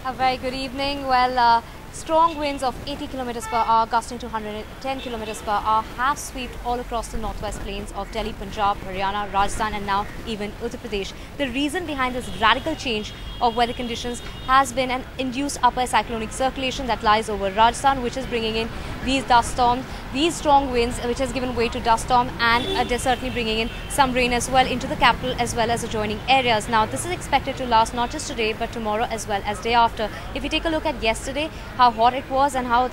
A very good evening. Strong winds of 80 kilometers per hour, gusting to 110 kilometers per hour, have swept all across the northwest plains of Delhi, Punjab, Haryana, Rajasthan, and now even Uttar Pradesh. The reason behind this radical change of weather conditions has been an induced upper cyclonic circulation that lies over Rajasthan, which is bringing in these dust storms, these strong winds, which has given way to dust storm, and certainly bringing in some rain as well into the capital as well as adjoining areas. Now, this is expected to last not just today but tomorrow as well as day after. If you take a look at yesterday, how hot it was and how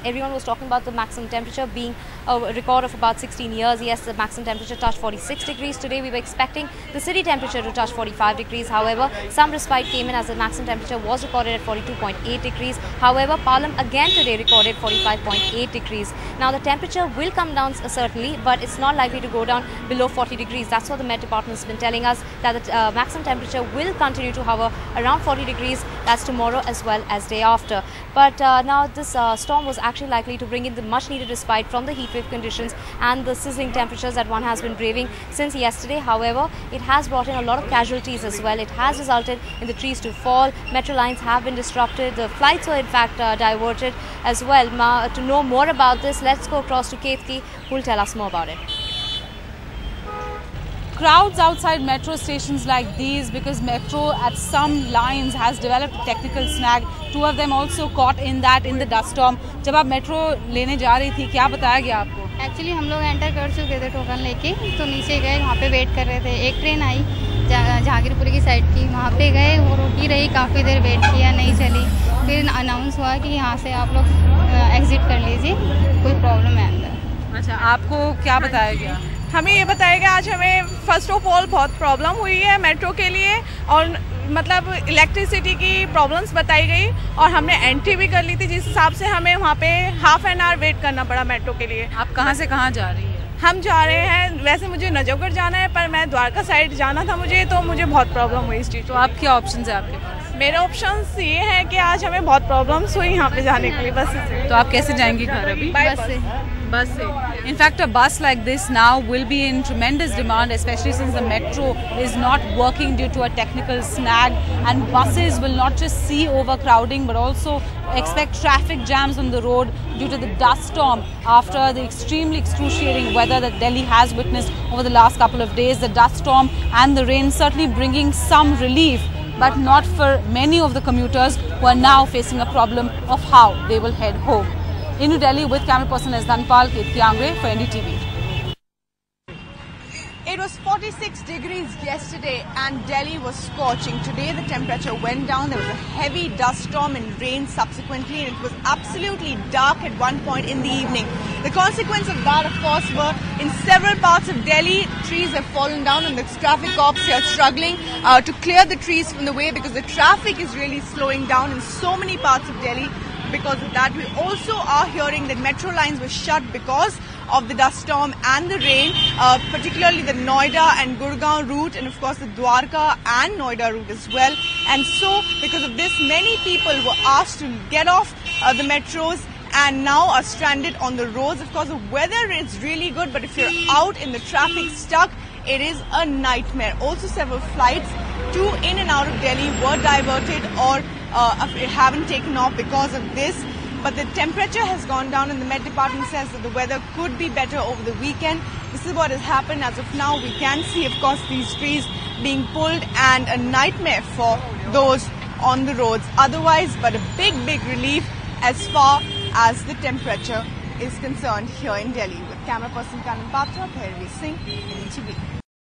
everyone was talking about the maximum temperature being a record of about 16 years. Yes, the maximum temperature touched 46 degrees. Today we were expecting the city temperature to touch 45 degrees. However, some respite came in as the maximum temperature was recorded at 42.8 degrees. However, Palam again today recorded 45.8 degrees. Now the temperature will come down certainly, but it's not likely to go down below 40 degrees. That's what the Met Department has been telling us, that the maximum temperature will continue to hover around 40 degrees. That's tomorrow as well as day after. But now this storm was actually likely to bring in the much needed respite from the heat wave conditions and the sizzling temperatures that one has been braving since yesterday. However, it has brought in a lot of casualties as well. It has resulted in the trees to fall, metro lines have been disrupted, the flights were in fact diverted as well. To know more about this, let's go across to Ketki, who will tell us more about it. Crowds outside metro stations like these because metro at some lines has developed a technical snag. Two of them also caught in the dust storm. जब आप metro लेने जा रही थी, क्या बताया गया आपको? एक्चुअली हम लोग एंटर कर चुके थे टोकन लेके, तो नीचे गए, वहाँ पे वेट कर रहे थे. एक ट्रेन आई जहांगीरपुर की साइड की, वहाँ पे गए, वो रुकी रही, काफ़ी देर वेट किया, नहीं चली. फिर अनाउंस हुआ कि यहाँ से आप लोग एग्जिट कर लीजिए, कोई प्रॉब्लम है अंदर. अच्छा, आपको क्या बताया गया? हमें ये बताया गया आज हमें फर्स्ट ऑफ ऑल बहुत प्रॉब्लम हुई है मेट्रो के लिए, और मतलब इलेक्ट्रिसिटी की प्रॉब्लम्स बताई गई, और हमने एंट्री भी कर ली थी, जिस हिसाब से हमें वहाँ पे हाफ एन आवर वेट करना पड़ा मेट्रो के लिए. आप कहाँ से कहाँ जा रही हैं? हम जा रहे हैं, वैसे मुझे नजफगढ़ जाना है, पर मैं द्वारका साइड जाना था मुझे, तो मुझे बहुत प्रॉब्लम हुई इस चीज़. तो आप क्या ऑप्शन है आपके पास? मेरे ऑप्शंस ये हैं कि आज हमें बहुत प्रॉब्लम्स हुई यहाँ पे जाने के लिए बस से. तो आप कैसे जाएंगी घर अभी? Bus. In fact, a bus like this now will be in tremendous demand, especially since the metro is not working due to a technical snag, and buses will not just see overcrowding but also expect traffic jams on the road due to the dust storm after the extremely excruciating weather that Delhi has witnessed over the last couple of days. The dust storm and the rain certainly bringing some relief, but not for many of the commuters who are now facing a problem of how they will head home. In New Delhi with camera person S. Dhanpal, Ketki Angre for NDTV. It was 46 degrees yesterday and Delhi was scorching. Today the temperature went down. There was a heavy dust storm and rain subsequently, and it was absolutely dark at one point in the evening. The consequence of that, of course, were in several parts of Delhi, trees have fallen down and the traffic cops are struggling to clear the trees from the way because the traffic is really slowing down in so many parts of Delhi. Because of that, we also are hearing that metro lines were shut because of the dust storm and the rain, particularly the Noida and Gurgaon route, and of course the Dwarka and Noida route as well. And so, because of this, many people were asked to get off the metros and now are stranded on the roads. Of course, the weather is really good, but if you're out in the traffic stuck, it is a nightmare. Also, several flights to in and out of Delhi were diverted or haven't taken off because of this. But the temperature has gone down and the Met Department says that the weather could be better over the weekend. This is what has happened. As of now, we can see, of course, these trees being pulled and a nightmare for those on the roads. Otherwise, but a big relief as far as the temperature is concerned here in Delhi. With camera person Kanan Patra, Bhairavi Singh, NDTV.